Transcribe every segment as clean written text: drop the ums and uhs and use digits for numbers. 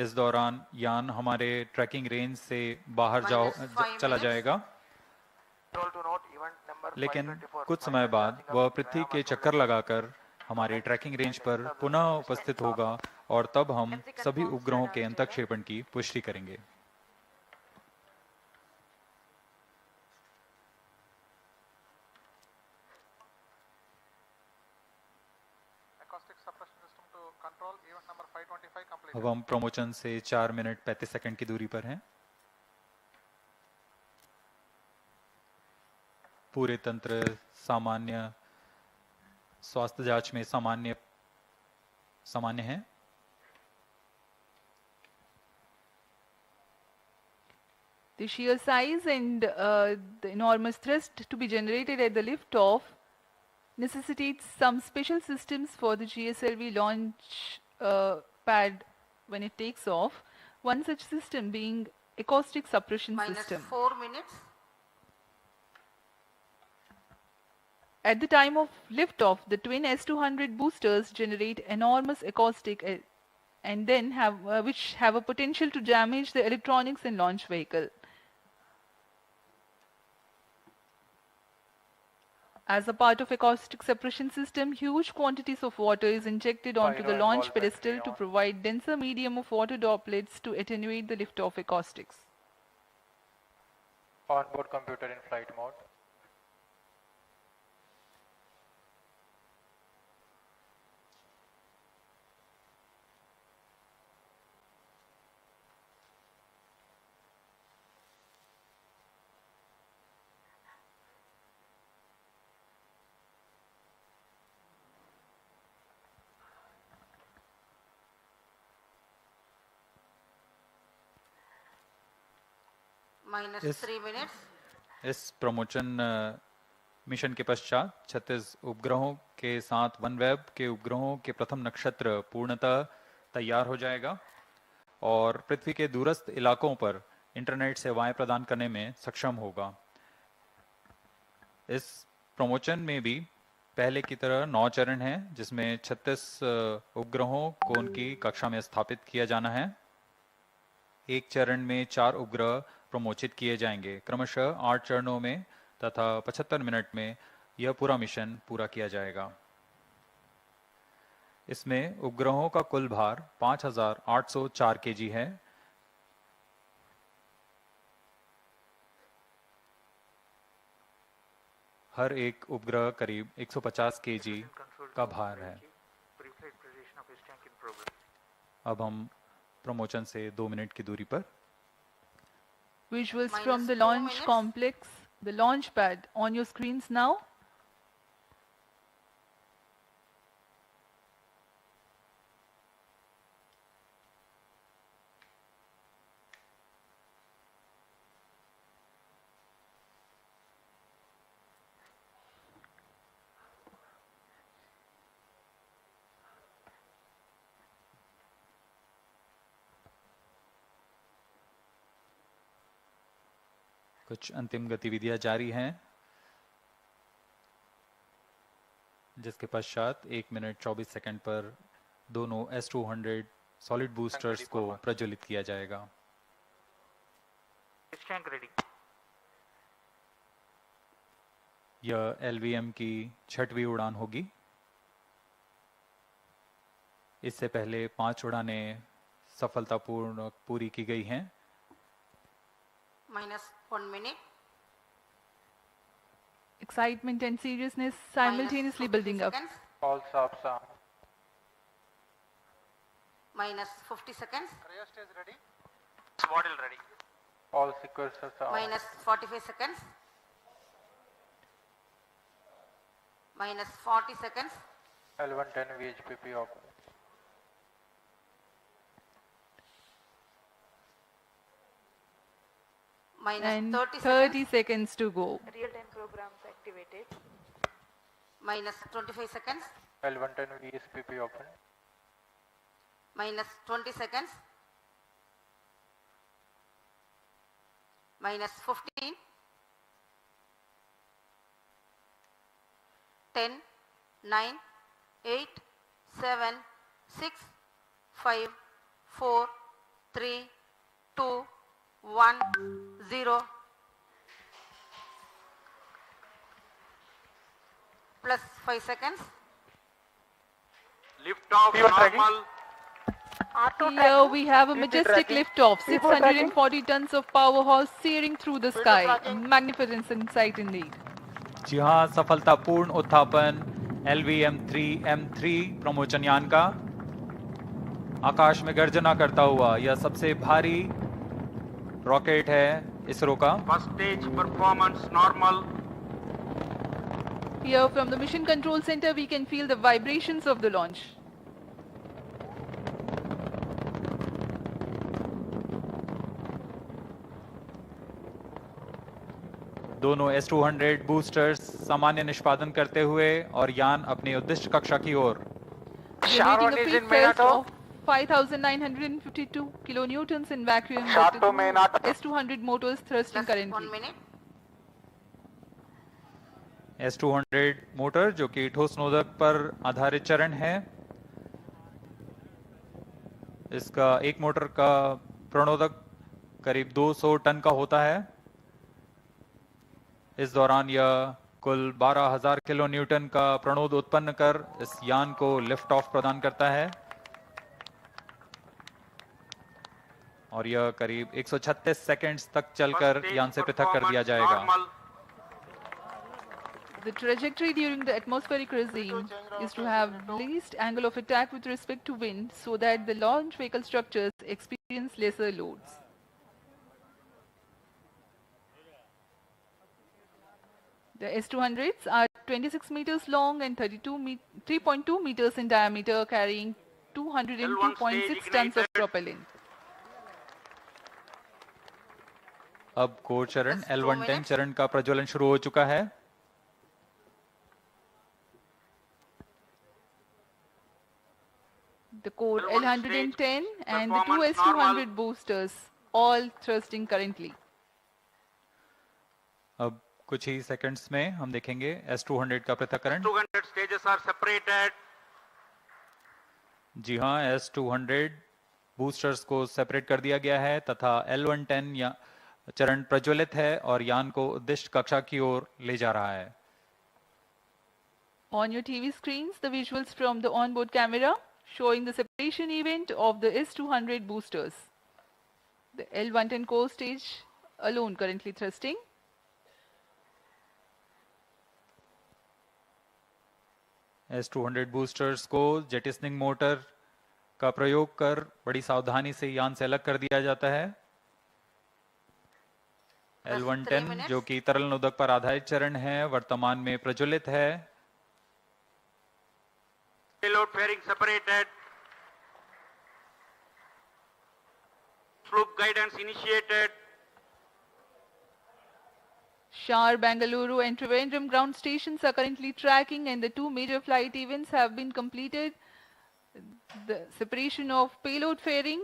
इस दौरान यान हमारे ट्रैकिंग रेंज से बाहर -5 चला minutes. जाएगा, लेकिन कुछ समय बाद वह पृथ्वी के चक्कर लगाकर हमारी ट्रैकिंग रेंज पर पुनः उपस्थित होगा और तब हम सभी उपग्रहों के अंतःक्षेपण की पुष्टि करेंगे। अब हम प्रमोशन से 4 मिनट 35 सेकंड की दूरी पर हैं। पूरे तंत्र सामान्य स्वास्थ्य जांच में सामान्य है। The sheer size and the enormous thrust to be generated at the liftoff necessitates some special systems for the GSLV launch pad when it takes off. One such system being acoustic suppression system. -4 minutes. At the time of liftoff, the twin S-200 boosters generate enormous acoustic and then which have a potential to damage the electronics in launch vehicle. As a part of acoustic suppression system, huge quantities of water is injected onto the launch pedestal to provide denser medium of water droplets to attenuate the liftoff acoustics. Onboard computer in flight mode. -3 minutes. इस promotion mission के पश्चात 36 उपग्रहों के साथ OneWeb के उपग्रहों के प्रथम नक्षत्र पूर्णतः तैयार हो जाएगा और पृथ्वी के दूरस्थ इलाकों पर इंटरनेट सेवाएं प्रदान करने में सक्षम होगा। इस प्रमोशन में भी पहले की तरह 9 चरण हैं, जिसमें 36 उपग्रहों को उनकी कक्षा में स्थापित किया जाना है। एक चरण में 4 उपग्रह प्रमोचित किए जाएंगे, क्रमशः 8 चरणों में तथा 75 मिनट में यह पूरा मिशन पूरा किया जाएगा। इसमें उपग्रहों का कुल भार 5804 केजी है। हर एक उपग्रह करीब 150 केजी का भार है। अब हम प्रमोशन से 2 मिनट की दूरी पर। Visuals from the launch complex, the launch pad on your screens now. कुछ अंतिम गतिविधियां जारी हैं, जिसके पश्चात 1 मिनट 24 सेकंड पर दोनों S-200 सॉलिड बूस्टर्स को प्रज्वलित किया जाएगा। यह LVM की 6वीं उड़ान होगी। इससे पहले 5 उड़ानें सफलतापूर्वक पूरी की गई हैं। -1 minute. Excitement and seriousness simultaneously building up. All subs are. -50 seconds. Rayast is ready. Model ready. All sequencers are. -45 seconds. -40 seconds. L110 VHPP open. And 30 30 seconds. seconds to go. Real-time programs activated. -25 seconds. L110 VSPP open. -20 seconds. -15. 10, 9, 8, 7, 6, 5, 4, 3, 2, 1, 0. Plus 5 seconds. Lift off normal. Here we have a majestic liftoff, 640 tons of powerhouse searing through the sky. A magnificent sight indeed. जी हाँ, सफलतापूर्ण उत्थापन LVM-3M3 प्रमोचन यान का आकाश में गर्जना करता हुआ यह सबसे भारी रॉकेट है इसरो का। First stage performance normal. Here from the mission control center we can feel the vibrations of the launch. दोनों S-200 बूस्टर्स सामान्य निष्पादन करते हुए और यान अपनी उद्दिष्ट कक्षा की ओर। Generating a peak thrust of 5,952 kilonewtons in vacuum with the S-200 motors thrusting Plus 1 currently. minute. S-200 motor जो कि ठोस नोदक पर आधारित चरण है, इसका एक मोटर का प्रणोदक करीब 200 टन का होता है। इस दौरान यह कुल 12,000 किलो न्यूटन का प्रणोद उत्पन्न कर इस यान को लिफ्ट ऑफ प्रदान करता है और यह करीब 136 सेकंड्स तक चलकर यान से पृथक कर दिया जाएगा। The trajectory during the atmospheric regime is to have least angle of attack with respect to wind so that the launch vehicle structures experience lesser loads. The S-200s are 26 meters long and 3.2 meters in diameter, carrying 202.6 tons of propellant. अब core चरण Just 2 L110 minutes. चरण का प्रज्वलन शुरू हो चुका है। The core L1 L110 and the two performance S-200 normal. boosters, all thrusting currently. अब कुछ ही सेकंड्स में हम देखेंगे S-200 का पृथक्करण। 200 stages are separated. जी हाँ, S-200 बूस्टर्स को सेपरेट कर दिया गया है तथा L110 या चरण प्रज्वलित है और यान को उद्दिष्ट कक्षा की ओर ले जा रहा है। On your TV screens, the visuals from the onboard camera showing the separation event of the S-200 boosters. The L-110 core stage alone currently thrusting. S-200 boosters को जेटिसनिंग मोटर का प्रयोग कर बड़ी सावधानी से यान से अलग कर दिया जाता है। Plus 3 L110 minutes. जो कि तरल नोदक पर आधारित चरण है, वर्तमान में प्रज्वलित है। Payload fairing separated. Sloop guidance initiated. Shar, Bangalore and Trivandrum ground stations are currently tracking and the two major flight events have been completed. The separation of payload fairing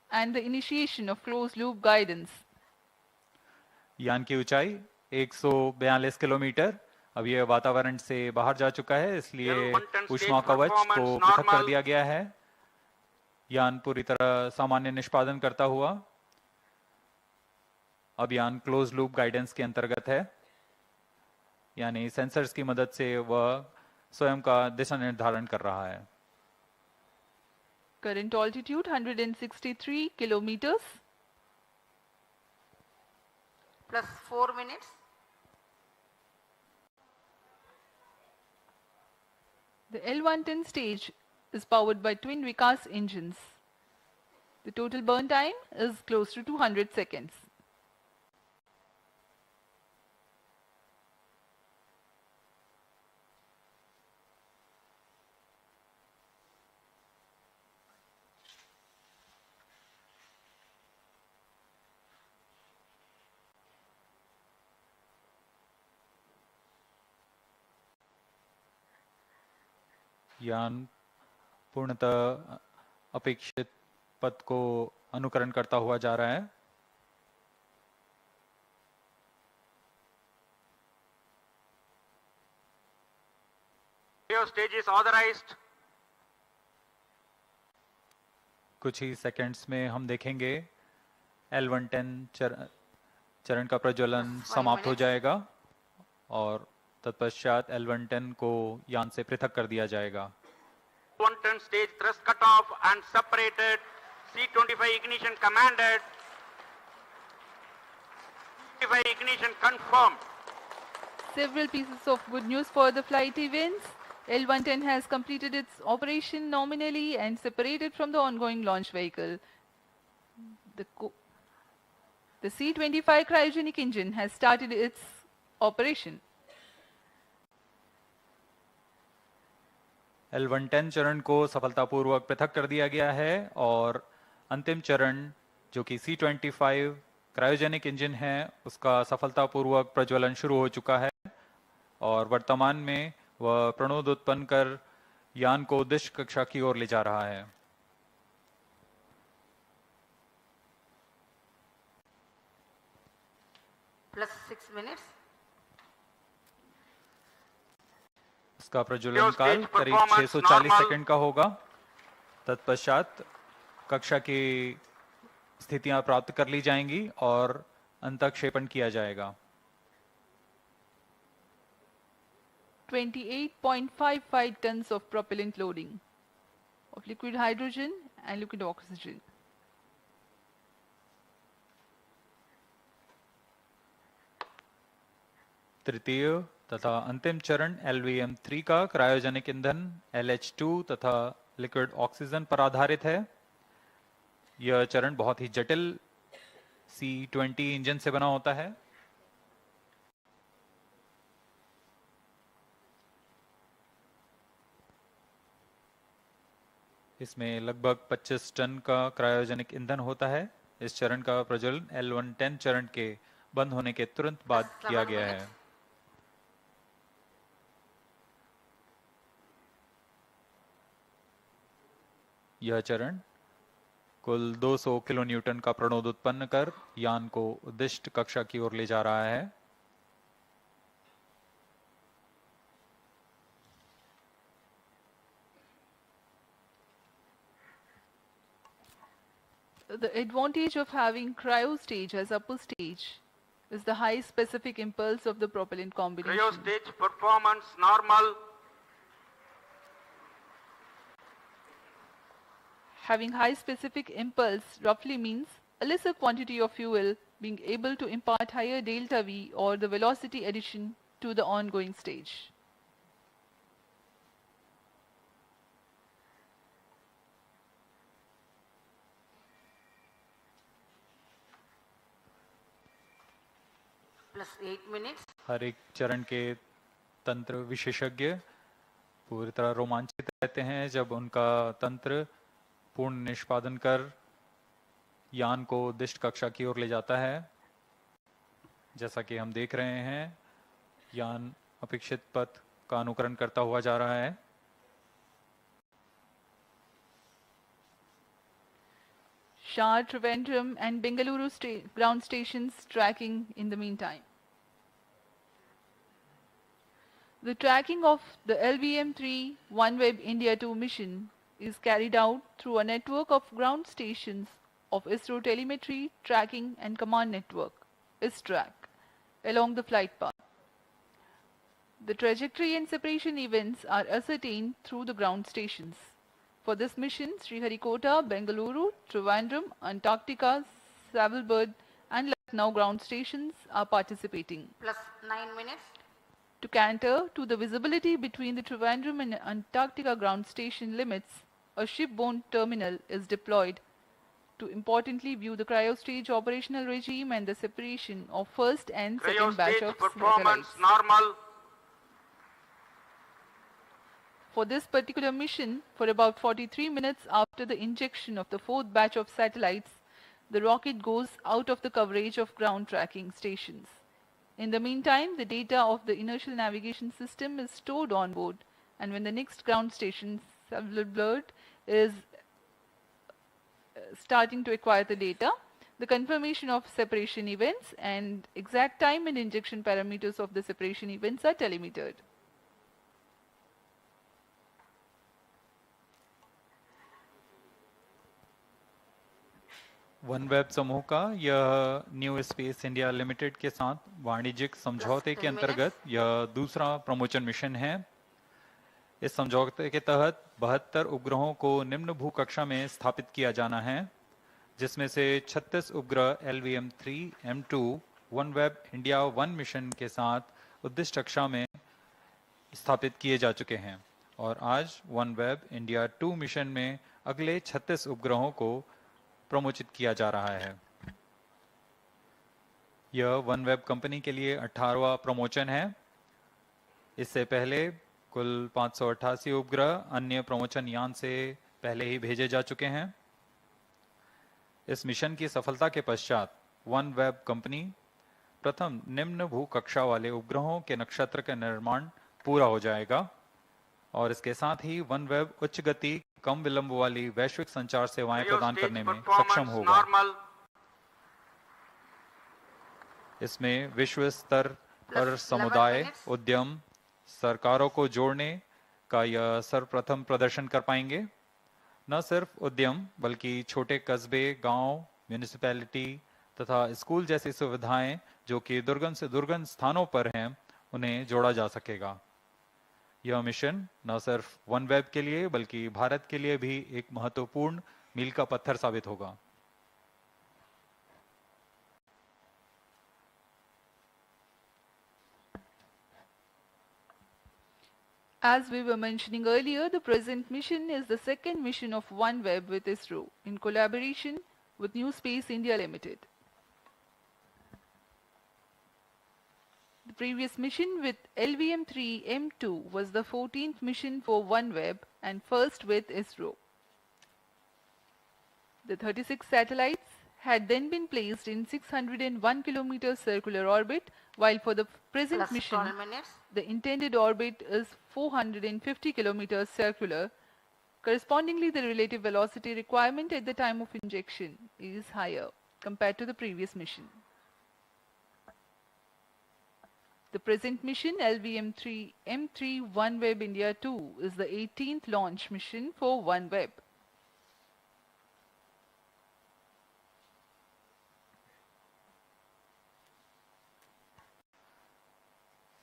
and the initiation of closed loop guidance. यान की ऊंचाई 142 kilometre. अब यह वातावरण से बाहर जा चुका है, इसलिए L110 ऊष्मा stage कवच को performance पृथक कर normal. दिया गया है। यान पूरी तरह सामान्य निष्पादन करता हुआ अब यान क्लोज लूप गाइडेंस के अंतर्गत है, यानी सेंसर्स की मदद से वह स्वयं का दिशा निर्धारण कर रहा है। Current altitude 163 kilometers. Plus 4 minutes. The L110 stage is powered by twin Vikas engines. The total burn time is close to 200 seconds. यान पूर्णतः अपेक्षित पथ को अनुकरण करता हुआ जा रहा है। Stage is authorized. कुछ ही सेकंड्स में हम देखेंगे L110 चरण का प्रज्वलन Just 5 समाप्त हो minutes. जाएगा और तत्पश्चात L110 को यान से पृथक कर दिया जाएगा। 110 stage thrust cut off and separated. C25 ignition commanded. C25 ignition confirmed. Several pieces of good news for the flight events. L110 has completed its operation nominally and separated from the ongoing launch vehicle. The C25 cryogenic engine has started its operation. L110 चरण को सफलतापूर्वक पृथक कर दिया गया है और अंतिम चरण जो कि C25 क्रायोजेनिक इंजन है उसका सफलतापूर्वक प्रज्वलन शुरू हो चुका है और वर्तमान में वह प्रणोद उत्पन्न कर यान को उद्देश्य कक्षा की ओर ले जा रहा है। Plus 6 minutes. इसका प्रज्वलन काल stage करीब performance 640 normal. सेकंड का होगा। तत्पश्चात कक्षा की स्थितियां प्राप्त कर ली जाएंगी और अंतःक्षेपण किया जाएगा। 28.55 tons of propellant loading of liquid hydrogen and liquid oxygen. तृतीय तथा अंतिम चरण LVM-3 का क्रायोजेनिक ईंधन LH2 तथा लिक्विड ऑक्सीजन पर आधारित है। यह चरण बहुत ही जटिल C20 इंजन से बना होता है। इसमें लगभग 25 टन का क्रायोजेनिक ईंधन होता है। इस चरण का प्रज्वलन L110 चरण के बंद होने के तुरंत बाद Just किया 7 गया है। minutes. यह चरण कुल 200 किलो न्यूटन का प्रणोद उत्पन्न कर यान को उद्दिष्ट कक्षा की ओर ले जा रहा है। The advantage of having cryo stage as upper stage is the high specific impulse of the propellant combination. Cryo stage performance normal. Having high specific impulse roughly means a lesser quantity of fuel being able to impart higher delta V or the velocity addition to the ongoing stage. Plus 8 minutes. हर एक चरण के तंत्र विशेषज्ञ पूरी तरह रोमांचित रहते हैं जब उनका तंत्र पूर्ण निष्पादन कर यान को उद्दिष्ट कक्षा की ओर ले जाता है। जैसा कि हम देख रहे हैं यान अपेक्षित पथ का अनुकरण करता हुआ जा रहा है। Shah, Trivandrum and Bengaluru ground stations tracking in the meantime. The tracking of the LVM-3 OneWeb India 2 mission is carried out through a network of ground stations of ISRO Telemetry Tracking and Command Network, ISTRAC, along the flight path. The trajectory and separation events are ascertained through the ground stations. For this mission, Sriharikota, Bengaluru, Trivandrum, Antarctica, Savalbird and Lucknow ground stations are participating. Plus 9 minutes. To cater to the visibility between the Trivandrum and Antarctica ground station limits, a shipborne terminal is deployed to importantly view the cryostage operational regime and the separation of first and Cryo second batch stage of performance satellites. normal. For this particular mission, for about 43 minutes after the injection of the fourth batch of satellites, the rocket goes out of the coverage of ground tracking stations. In the meantime, the data of the inertial navigation system is stored on board, and when the next ground station, Savalbird, is starting to acquire the data, the confirmation of separation events and exact time and injection parameters of the separation events are telemetered. OneWeb समूह का यह new space India limited के साथ वाणिज्यिक समझौते के 10 minutes. अंतर्गत यह दूसरा प्रमोशन मिशन है। इस समझौते के तहत 72 उपग्रहों को निम्न भू कक्षा में स्थापित किया जाना है, जिसमें से 36 उपग्रह LVM-3 M2 OneWeb India 1 mission के साथ उद्दिष्ट कक्षा में स्थापित किए जा चुके हैं और आज OneWeb इंडिया 2 मिशन में अगले 36 उपग्रहों को प्रमोचित किया जा रहा है। यह OneWeb कंपनी के लिए 18वां प्रमोशन है। इससे पहले कुल 588 उपग्रह अन्य प्रमोशन यान से पहले ही भेजे जा चुके हैं। इस मिशन की सफलता के पश्चात OneWeb कंपनी प्रथम निम्न भू कक्षा वाले उपग्रहों के नक्षत्र का निर्माण पूरा हो जाएगा और इसके साथ ही OneWeb उच्च गति कम विलंब वाली वैश्विक संचार सेवाएं Cryo प्रदान stage करने में performance सक्षम होगा। normal. इसमें विश्व स्तर पर 11 समुदाय, minutes. उद्यम, सरकारों को जोड़ने का यह सर्वप्रथम प्रदर्शन कर पाएंगे। न सिर्फ उद्यम बल्कि छोटे कस्बे, गांव, म्यूनिसिपैलिटी तथा स्कूल जैसी सुविधाएं जो कि दुर्गम से दुर्गम स्थानों पर हैं, उन्हें जोड़ा जा सकेगा। यह मिशन न सिर्फ OneWeb के लिए बल्कि भारत के लिए भी एक महत्वपूर्ण मील का पत्थर साबित होगा। As we were mentioning earlier, the present mission is the second mission of OneWeb with ISRO in collaboration with New Space India Limited. The previous mission with LVM-3 M2 was the 14th mission for OneWeb and first with ISRO. The 36 satellites had then been placed in 601 km circular orbit, while for the present Plus mission, 12 minutes. the intended orbit is 450 km circular. Correspondingly, the relative velocity requirement at the time of injection is higher compared to the previous mission. The present mission LVM-3 M3 OneWeb India 2 is the 18th launch mission for OneWeb.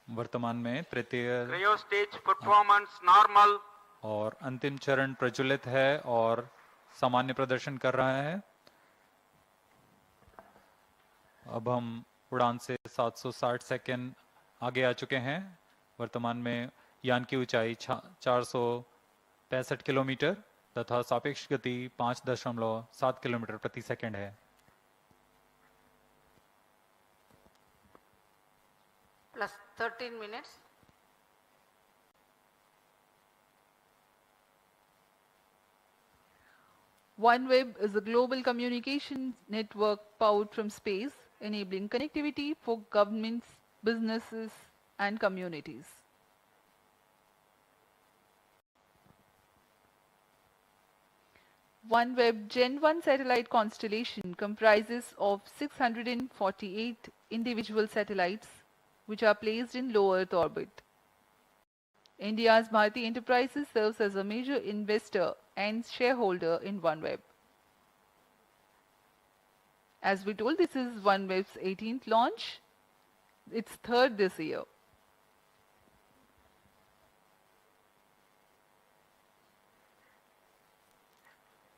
वर्तमान में तृतीय Cryo stage performance normal. और अंतिम चरण प्रज्वलित है और सामान्य प्रदर्शन कर रहा है। अब हम उड़ान से 760 सेकंड आगे आ चुके हैं। वर्तमान में यान की ऊंचाई 465 किलोमीटर तथा सापेक्ष गति 5.7 किलोमीटर प्रति सेकंड है। Plus 13 minutes. OneWeb is a global communications network powered from space, enabling connectivity for governments, businesses, and communities. OneWeb Gen 1 satellite constellation comprises of 648 individual satellites which are placed in low Earth orbit. India's Bharti Enterprises serves as a major investor and shareholder in OneWeb. As we told, this is OneWeb's 18th launch, its third this year.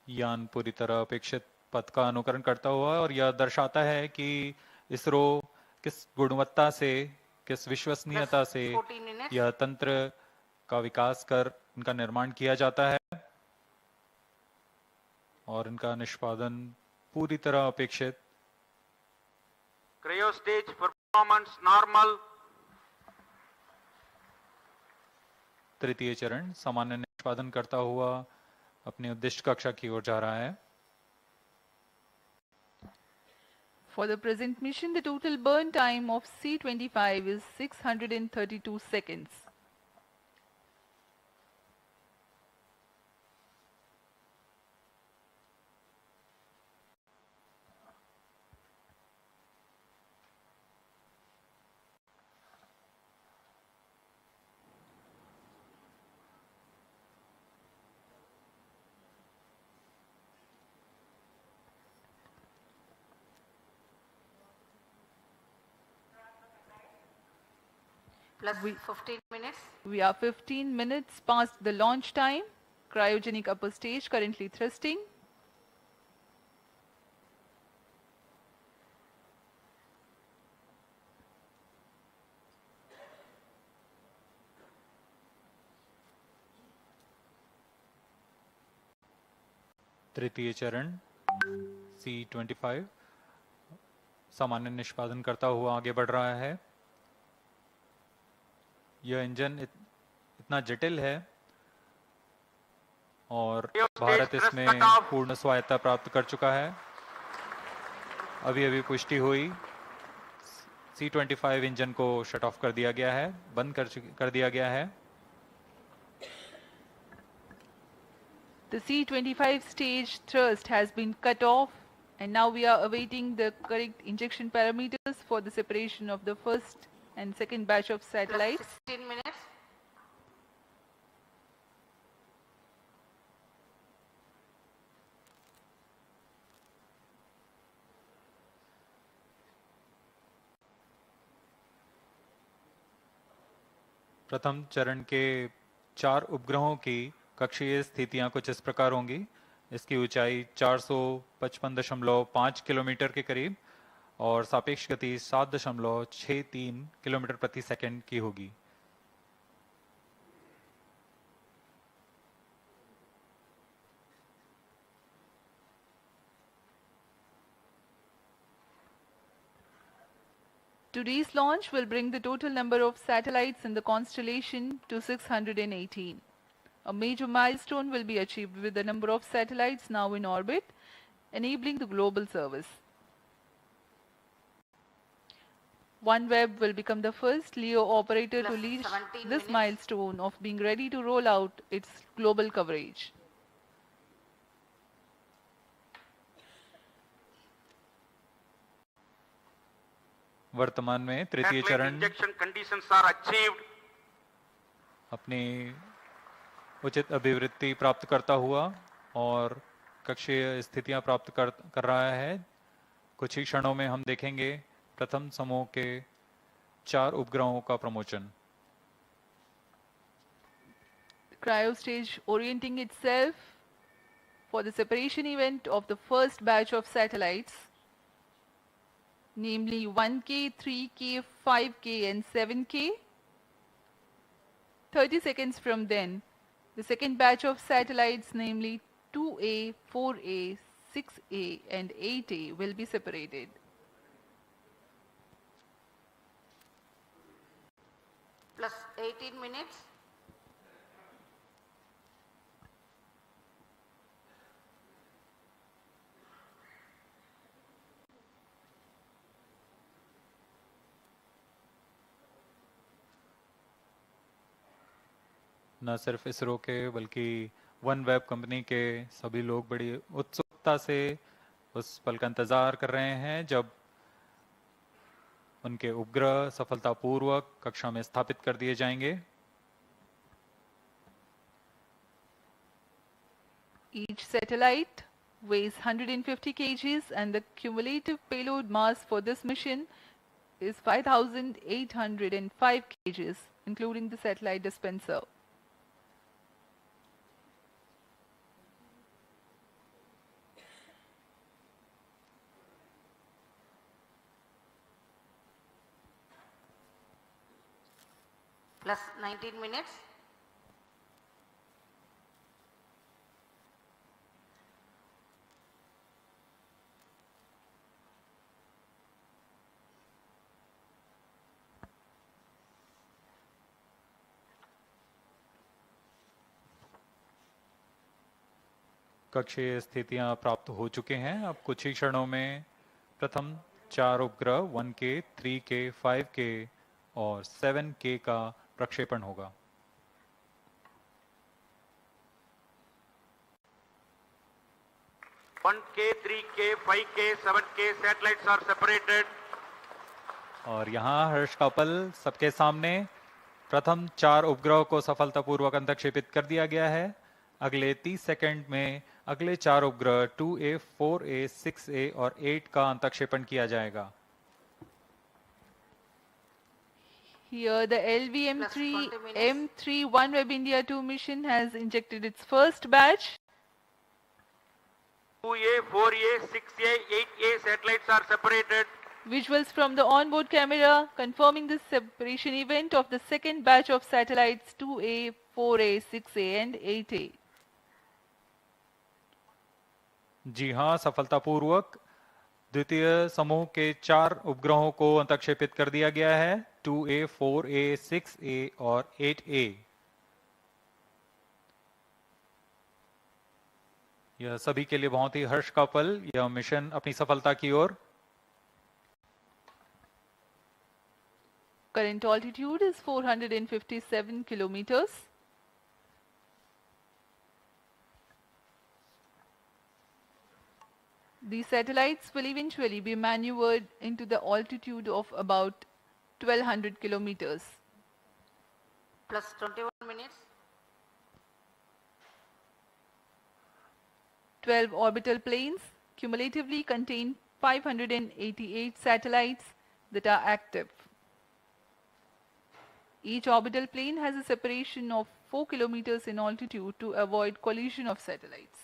यान पूरी तरह अपेक्षित पथ का अनुकरण करता हुआ और यह दर्शाता है कि इसरो किस गुणवत्ता से, किस विश्वसनीयता से 14 minutes. यह तंत्र का विकास कर इनका निर्माण किया जाता है और इनका निष्पादन पूरी तरह अपेक्षित। Cryo stage performance normal. तृतीय चरण सामान्य निष्पादन करता हुआ अपनी उद्दिष्ट कक्षा की ओर जा रहा है। For the present mission, the total burn time of C-25 is 632 seconds. plus We- 15 minutes. We are 15 minutes past the launch time. Cryogenic upper stage currently thrusting. तृतीय चरण C25 सामान्य निष्पादन करता हुआ आगे बढ़ रहा है। यह इंजन इतना जटिल है और भारत इसमें पूर्ण स्वायत्ता प्राप्त कर चुका है। अभी पुष्टि हुई, C25 इंजन को शट ऑफ कर दिया गया है, बंद कर दिया गया है। The C25 stage thrust has been cut off, and now we are awaiting the correct injection parameters for the separation of the first and second batch of Plus satellites. 16 minutes. प्रथम चरण के 4 उपग्रहों की कक्षीय स्थितियां कुछ इस प्रकार होंगी। इसकी ऊंचाई 455.5 किलोमीटर के करीब और सापेक्ष गति 7.63 किलोमीटर प्रति सेकंड की होगी। Today's launch will bring the total number of satellites in the constellation to 618. A major milestone will be achieved with the number of satellites now in orbit, enabling the global service. OneWeb will become the first LEO operator to Plus reach 17 this minutes. milestone of being ready to roll out its global coverage. वर्तमान में तृतीय Satellite चरण injection conditions are achieved. अपनी उचित अभिवृत्ति प्राप्त करता हुआ और कक्षीय स्थितियां प्राप्त कर रहा है। कुछ ही क्षणों में हम देखेंगे प्रथम समूह के 4 उपग्रहों का प्रमोचन। Cryo stage orienting itself for the separation event of the first batch of satellites, namely 1K, 3K, 5K and 7K. 30 seconds from then, the second batch of satellites, namely 2A, 4A, 6A and 8A will be separated. Plus 18 minutes. न सिर्फ इसरो के बल्कि OneWeb company के सभी लोग बड़ी उत्सुकता से उस पल का इंतजार कर रहे हैं जब उनके उपग्रह सफलतापूर्वक कक्षा में स्थापित कर दिए जाएंगे। Each satellite weighs 150 kgs and the cumulative payload mass for this mission is 5,805 kgs, including the satellite dispenser. Plus 19 minutes. कक्षीय स्थितियां प्राप्त हो चुके हैं। अब कुछ ही क्षणों में प्रथम 4 उपग्रह 1K, 3K, 5K और 7K का प्रक्षेपण होगा। One K, 3K, 5K, 7K satellites are separated. और यहाँ हर्ष का पल सबके सामने प्रथम 4 उपग्रह को सफलतापूर्वक अंतक्षेपित कर दिया गया है। अगले 30 सेकंड में अगले 4 उपग्रह 2A, 4A, 6A और 8 का अंतक्षेपण किया जाएगा। Here the Plus LVM-3 20 minutes. M3 OneWeb India 2 mission has injected its first batch. 2A, 4A, 6A, 8A satellites are separated. Visuals from the onboard camera confirming the separation event of the second batch of satellites 2A, 4A, 6A and 8A. जी हाँ, सफलतापूर्वक द्वितीय समूह के 4 उपग्रहों को अंतक्षेपित कर दिया गया है, 2A, 4A, 6A और 8A। यह सभी के लिए बहुत ही हर्ष का पल, यह मिशन अपनी सफलता की ओर। Current altitude is 457 kilometers. These satellites will eventually be maneuvered into the altitude of about 1200 kilometers. Plus 21 minutes. 12 orbital planes cumulatively contain 588 satellites that are active. Each orbital plane has a separation of 4 kilometers in altitude to avoid collision of satellites.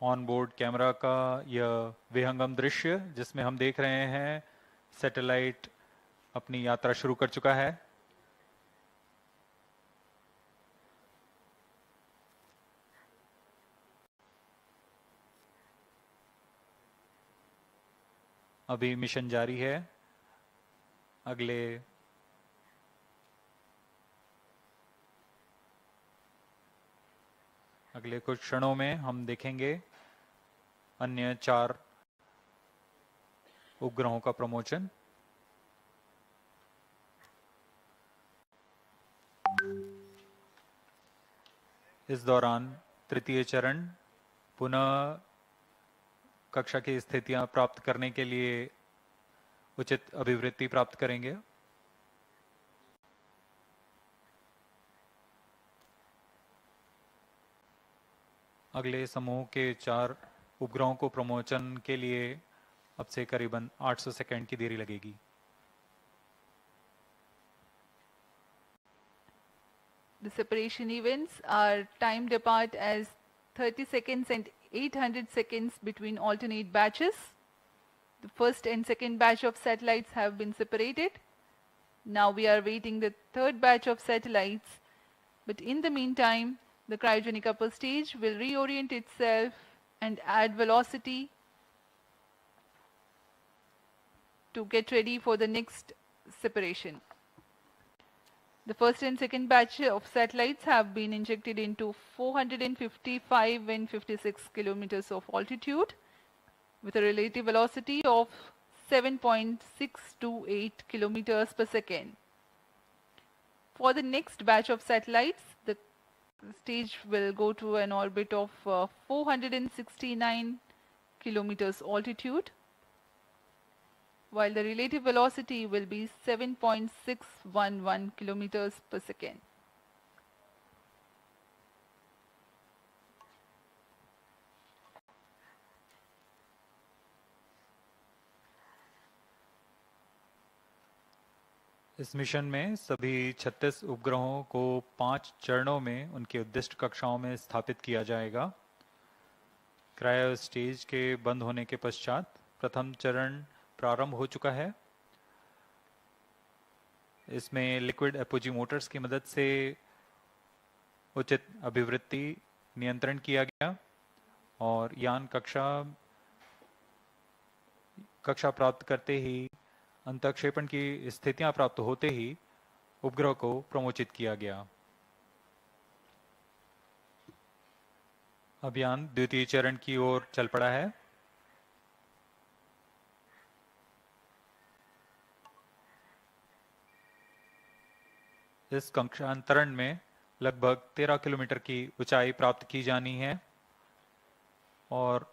On board camera का यह विहंगम दृश्य जिसमें हम देख रहे हैं satellite अपनी यात्रा शुरू कर चुका है। अभी मिशन जारी है। अगले कुछ क्षणों में हम देखेंगे अन्य 4 उपग्रहों का प्रमोशन। इस दौरान तृतीय चरण पुनः कक्षा की स्थितियां प्राप्त करने के लिए उचित अभिवृत्ति प्राप्त करेंगे। अगले समूह के 4 उपग्रहों को प्रमोशन के लिए अब से करीबन 800 सेकंड की देरी लगेगी। The separation events are timed apart as 30 seconds and 800 seconds between alternate batches. The first and second batch of satellites have been separated. Now we are waiting the third batch of satellites. But in the meantime, the cryogenic upper stage will reorient itself and add velocity to get ready for the next separation. The first and second batch of satellites have been injected into 455 and 56 kilometers of altitude with a relative velocity of 7.628 kilometers per second. For the next batch of satellites, the stage will go to an orbit of 469 kilometers altitude, while the relative velocity will be 7.611 kilometers per second. इस mission में सभी 36 उपग्रहों को 5 चरणों में उनकी उद्दिष्ट कक्षाओं में स्थापित किया जाएगा। क्रायो स्टेज के बंद होने के पश्चात प्रथम चरण प्रारंभ हो चुका है। इसमें लिक्विड एपोजी मोटर्स की मदद से उचित अभिवृत्ति नियंत्रण किया गया और यान कक्षा प्राप्त करते ही अंतःक्षेपण की स्थितियां प्राप्त होते ही उपग्रह को प्रमोचित किया गया। अभियान द्वितीय चरण की ओर चल पड़ा है। इस कक्षांतरण में लगभग 13 किलोमीटर की ऊंचाई प्राप्त की जानी है और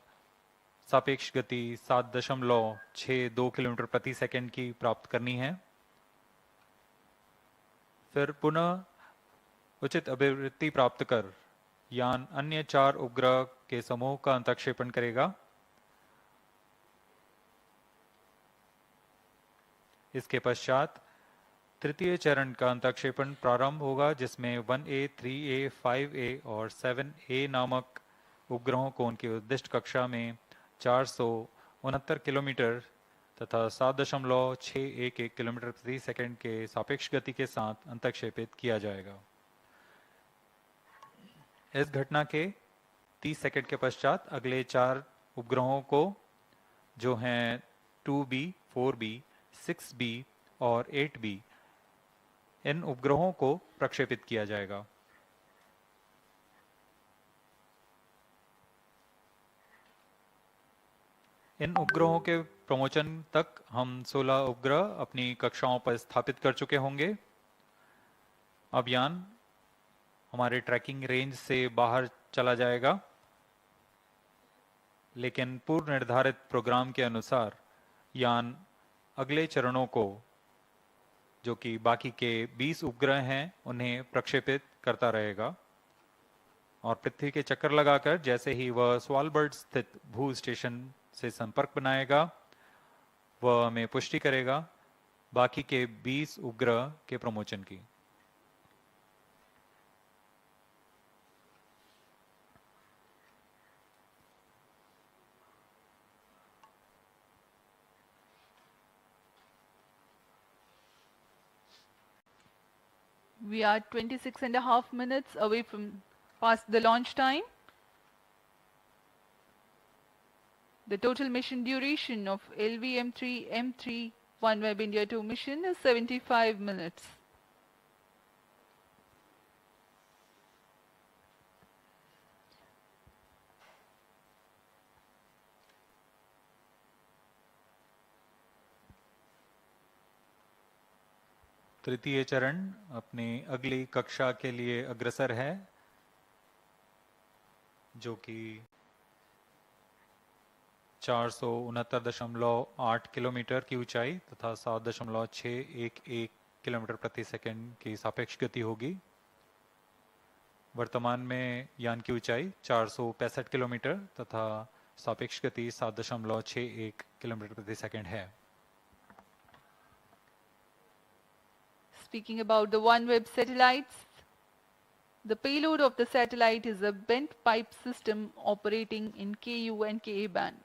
सापेक्ष गति 7.62 किलोमीटर प्रति सेकंड की प्राप्त करनी है। फिर पुनः उचित अभिवृत्ति प्राप्त कर यान अन्य 4 उपग्रह के समूह का अंतःक्षेपण करेगा। इसके पश्चात तृतीय चरण का अंतक्षेपण प्रारंभ होगा, जिसमें 1A, 3A, 5A और 7A नामक उपग्रहों को उनकी उद्दिष्ट कक्षा में 469 किलोमीटर तथा 7.611 किलोमीटर प्रति सेकंड के सापेक्ष गति के साथ अंतक्षेपित किया जाएगा। इस घटना के 30 सेकंड के पश्चात अगले 4 उपग्रहों को, जो हैं 2B, 4B, 6B और 8B, इन उपग्रहों को प्रक्षेपित किया जाएगा। इन उपग्रहों के प्रमोचन तक हम 16 उपग्रह अपनी कक्षाओं पर स्थापित कर चुके होंगे। अब यान हमारे ट्रैकिंग रेंज से बाहर चला जाएगा, लेकिन पूर्व निर्धारित प्रोग्राम के अनुसार यान अगले चरणों को, जो कि बाकी के 20 उपग्रह हैं, उन्हें प्रक्षेपित करता रहेगा और पृथ्वी के चक्कर लगाकर जैसे ही वह स्वालबर्ड स्थित भू स्टेशन से संपर्क बनाएगा, वह हमें पुष्टि करेगा बाकी के 20 उपग्रह के प्रमोचन की। We are 26.5 minutes away from past the launch time. The total mission duration of LV-M3 OneWeb India 2 mission is 75 minutes. तृतीय चरण अपनी अगली कक्षा के लिए अग्रसर है, जो कि 469.8 किलोमीटर की ऊंचाई तथा 7.611 किलोमीटर प्रति सेकंड की सापेक्ष गति होगी। वर्तमान में यान की ऊंचाई 465 किलोमीटर तथा सापेक्ष गति 7.61 किलोमीटर प्रति सेकंड है। Speaking about the OneWeb satellites, the payload of the satellite is a bent pipe system operating in Ku and Ka band.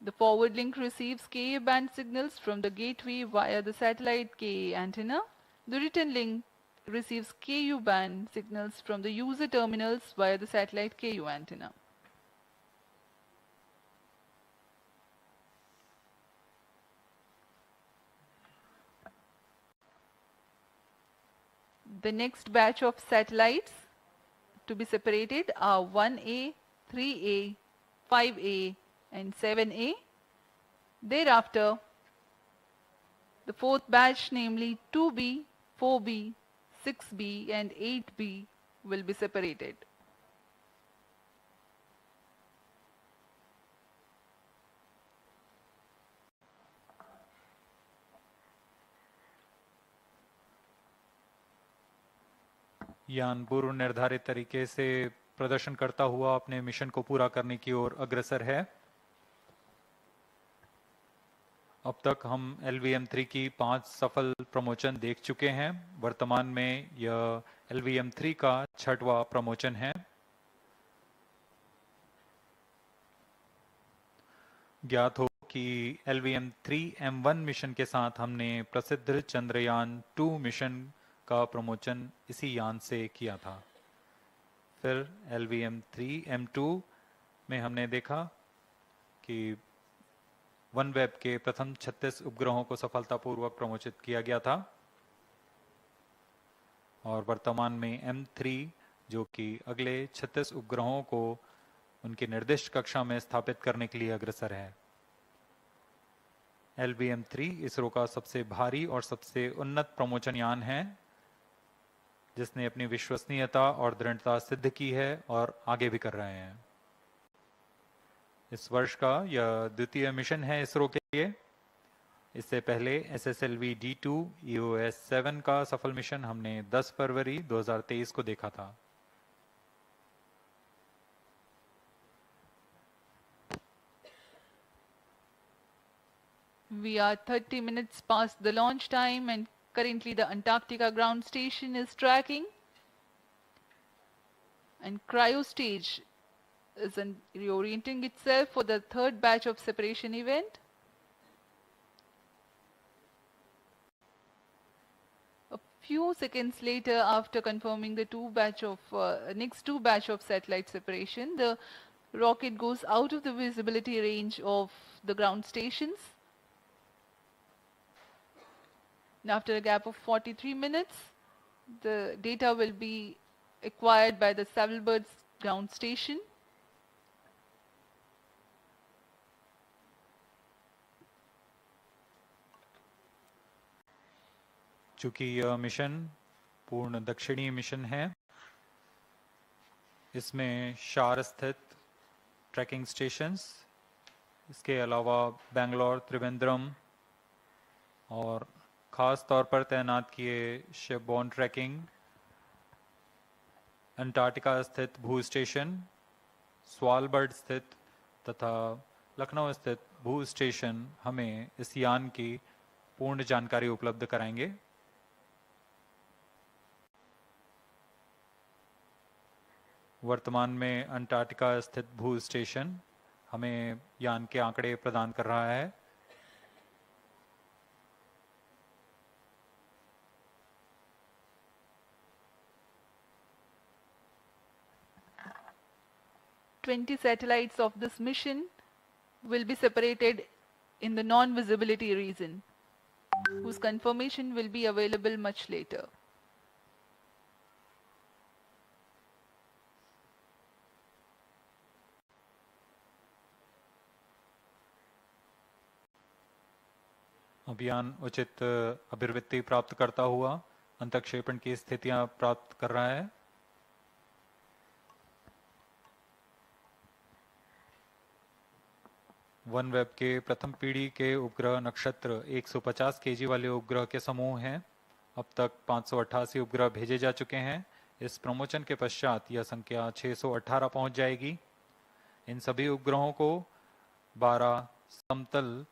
The forward link receives Ka band signals from the gateway via the satellite Ka antenna. The return link receives Ku band signals from the user terminals via the satellite Ku antenna. The next batch of satellites to be separated are 1A, 3A, 5A and 7A. Thereafter, the fourth batch, namely 2B, 4B, 6B and 8B will be separated. यान पूर्व निर्धारित तरीके से प्रदर्शन करता हुआ अपने mission को पूरा करने की ओर अग्रसर है। अब तक हम LVM-3 की 5 सफल प्रमोचन देख चुके हैं। वर्तमान में यह LVM-3 का 6वां प्रमोचन है। ज्ञात हो कि LVM-3 M1 मिशन के साथ हमने प्रसिद्ध चंद्रयान 2 मिशन का प्रमोचन इसी यान से किया था। फिर LVM-3 M2 में हमने देखा कि OneWeb के प्रथम 36 उपग्रहों को सफलतापूर्वक प्रमोचित किया गया था और वर्तमान में M3, जो कि अगले 36 उपग्रहों को उनकी निर्दिष्ट कक्षा में स्थापित करने के लिए अग्रसर है। LVM-3 इसरो का सबसे भारी और सबसे उन्नत प्रमोचन यान है, जिसने अपनी विश्वसनीयता और दृढ़ता सिद्ध की है और आगे भी कर रहे हैं। इस वर्ष का यह द्वितीय मिशन है इसरो के लिए। इससे पहले SSLV D2 EOS 7 का सफल मिशन हमने 10 फरवरी 2023 को देखा था। We are 30 minutes past the launch time and currently the Antarctica ground station is tracking. And cryo stage is reorienting itself for the third batch of separation event. A few seconds later, after confirming the next two batch of satellite separation, the rocket goes out of the visibility range of the ground stations. And after a gap of 43 minutes, the data will be acquired by the Savalbirds ground station. चूंकि यह mission पूर्ण दक्षिणी mission है, इसमें शार स्थित trekking stations, इसके अलावा बेंगलोर, त्रिवेंद्रम और खास तौर पर तैनात किए शिपबोर्न ट्रैकिंग, अंटार्कटिका स्थित भू स्टेशन, स्वालबर्ड स्थित तथा लखनऊ स्थित भू स्टेशन हमें इस यान की पूर्ण जानकारी उपलब्ध कराएंगे। वर्तमान में अंटार्कटिका स्थित भू स्टेशन हमें यान के आंकड़े प्रदान कर रहा है। "20 satellites of this mission will be separated in the non-visibility region, whose confirmation will be available much later." अभियान उचित अभिवृत्ति प्राप्त करता हुआ अंतक्षेपण की स्थितियां प्राप्त कर रहा है। OneWeb के प्रथम पीढ़ी के उपग्रह नक्षत्र 150 केजी वाले उपग्रह के समूह हैं। अब तक 588 उपग्रह भेजे जा चुके हैं। इस प्रमोशन के पश्चात यह संख्या 618 पहुंच जाएगी। इन सभी उपग्रहों को 12 समतल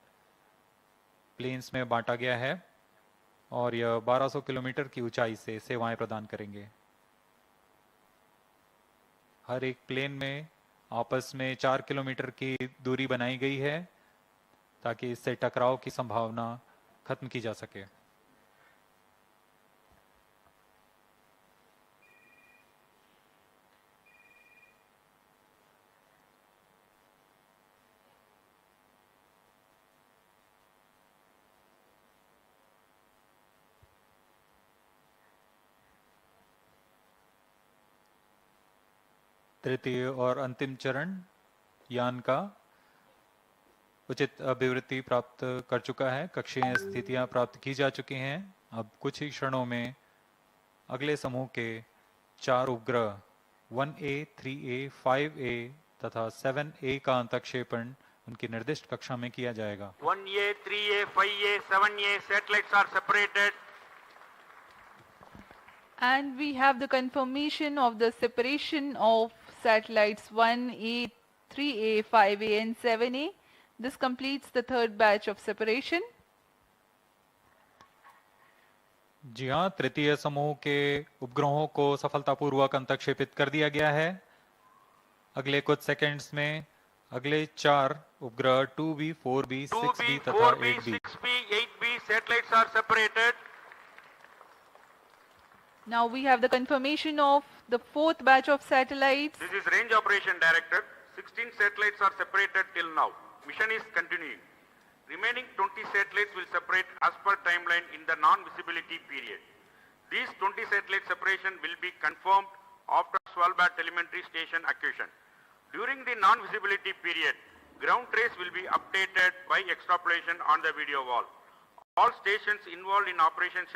प्लेन्स में बांटा गया है और यह 1200 किलोमीटर की ऊंचाई से सेवाएं प्रदान करेंगे। हर एक प्लेन में आपस में 4 किलोमीटर की दूरी बनाई गई है ताकि इससे टकराव की संभावना खत्म की जा सके। तृतीय और अंतिम चरण यान का उचित अभिवृत्ति प्राप्त कर चुका है। कक्षीय स्थितियां प्राप्त की जा चुकी हैं। अब कुछ ही क्षणों में अगले समूह के 4 उपग्रह 1A, 3A, 5A तथा 7A का अंतक्षेपण उनकी निर्दिष्ट कक्षा में किया जाएगा। 1A, 3A, 5A, 7A satellites are separated. And we have the confirmation of the separation of satellites 1A, 3A, 5A and 7A. This completes the third batch of separation. जी हाँ, तृतीय समूह के उपग्रहों को सफलतापूर्वक अंतक्षेपित कर दिया गया है। अगले कुछ सेकंड्स में अगले 4 उपग्रह 2B, 4B, 6B तथा 8B 6B, 8B satellites are separated. Now we have the confirmation of the fourth batch of satellites. This is Range Operation Director. 16 satellites are separated till now. Mission is continuing. Remaining 20 satellites will separate as per timeline in the non-visibility period. These 20 satellite separation will be confirmed after Svalbard telemetry station acquisition. During the non-visibility period, ground trace will be updated by extrapolation on the video wall. All stations involved in operation shall